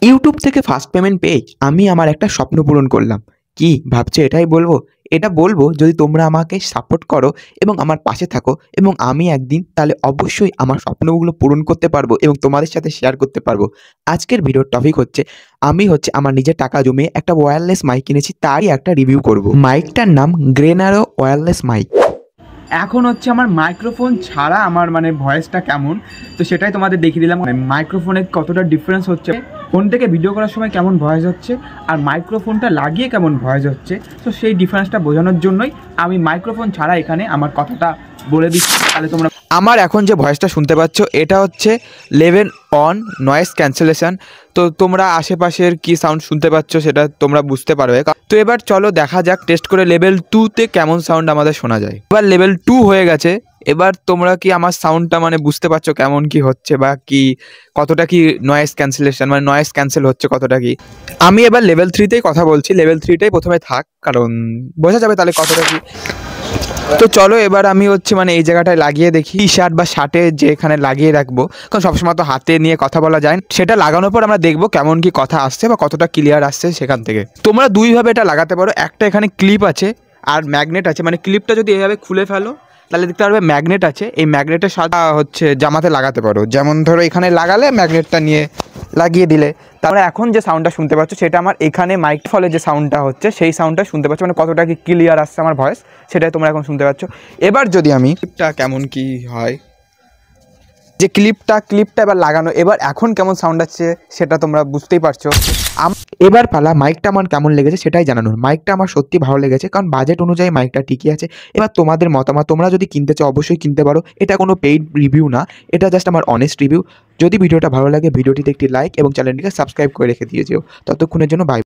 YouTube থেকে first payment পেয়ে আমি আমার একটা স্বপ্ন পূরণ করলাম। কি ভাবছো এটাই বলবো? এটা বলবো যদি তোমরা আমাকে সাপোর্ট করো এবং আমার পাশে থাকো এবং আমি একদিন তাহলে অবশ্যই আমার স্বপ্নগুলো পূরণ করতে পারবো এবং তোমাদের সাথে শেয়ার করতে পারবো। আজকের ভিডিওর টপিক হচ্ছে আমি আমার নিজের টাকা জমিয়ে একটা ওয়্যারলেস মাইক কিনেছি, তারই একটা রিভিউ করব। মাইকটার নাম গ্রেনারো ওয়্যারলেস মাইক। এখন আমার মাইক্রোফোন ছাড়া আমার ভয়েসটা কেমন, তো সেটাই তোমাদের দেখিয়ে দিলাম। মাইক্রোফোনে কতটা ডিফারেন্স হচ্ছে, ফোন থেকে ভিডিও করার সময় কেমন ভয়েস হচ্ছে আর মাইক্রোফোনটা লাগিয়ে কেমন ভয়েস হচ্ছে। তো সেই ডিফারেন্সটা বোঝানোর জন্যই আমি মাইক্রোফোন ছাড়া এখানে আমার কথাটা বলে দিচ্ছি, তাহলে তোমরা আমার এখন যে ভয়েসটা শুনতে পাচ্ছ এটা হচ্ছে লেভেল অন নয়েজ ক্যান্সেলেশন। তো তোমরা আশেপাশের কি সাউন্ড শুনতে পাচ্ছ সেটা তোমরা বুঝতে পারবে। তো এবার চলো দেখা যাক টেস্ট করে লেভেল 2তে কেমন সাউন্ড আমাদের শোনা যায়। এবার লেভেল 2 হয়ে গেছে। এবার তোমরা কি আমার সাউন্ডটা বুঝতে পারছো কেমন কি হচ্ছে, বা কি কতটা কি নয়েজ ক্যান্সেলেশন নয়েজ ক্যান্সেল হচ্ছে কতটা কি। আমি এবার লেভেল 3তেই কথা বলছি, লেভেল 3টাই প্রথমে থাক, কারণ বোঝা যাবে তাহলে কতটা কি। তো চলো এবার আমি এই জায়গাটায় লাগিয়ে দেখি টি শার্ট বা শার্টে যে এখানে লাগিয়ে রাখবো, কারণ সবসময় তো হাতে নিয়ে কথা বলা যায় না। সেটা লাগানোর পর আমরা দেখবো কেমন কি কথা আসছে বা কতটা ক্লিয়ার আসছে সেখান থেকে। তোমরা দুইভাবে এটা লাগাতে পারো, একটা এখানে ক্লিপ আছে আর ম্যাগনেট আছে। ক্লিপটা যদি এইভাবে খুলে ফেলো তাহলে দেখতে পারবে ম্যাগনেট আছে, এই ম্যাগনেটের সাথে জামাতে লাগাতে পারো। যেমন ধরো এখানে লাগালে ম্যাগনেটটা নিয়ে লাগিয়ে দিলে তারপরে এখন যে সাউন্ডটা শুনতে পাচ্ছ সেটা আমার এখানে মাইক ফলে যে সাউন্ডটা হচ্ছে সেই সাউন্ডটা শুনতে পাচ্ছ, কতটা কি ক্লিয়ার আসছে আমার ভয়েস সেটাই তোমরা এখন শুনতে পাচ্ছ। এবার যদি আমি ক্লিপটা কেমন কি হয়, যে ক্লিপটা এবার লাগানো, এবার এখন কেমন সাউন্ড আসছে সেটা তোমরা বুঝতেই পারছো। এবার পালা মাইকটা আমার কেমন লেগেছে সেটাই জানানোর। মাইকটা আমার সত্যি ভালো লেগেছে, কারণ বাজেট অনুযায়ী মাইকটা ঠিকই আছে। এবার তোমাদের মতামত, তোমরা যদি কিনতে চাও অবশ্যই কিনতে পারো। এটা কোনো পেইড রিভিউ না, এটা জাস্ট আমার অনেস্ট রিভিউ। যদি ভিডিওটা ভালো লাগে ভিডিওটিতে একটি লাইক এবং চ্যানেলটিকে সাবস্ক্রাইব করে রেখে দিয়ে যেও। ততক্ষণের জন্য বাই।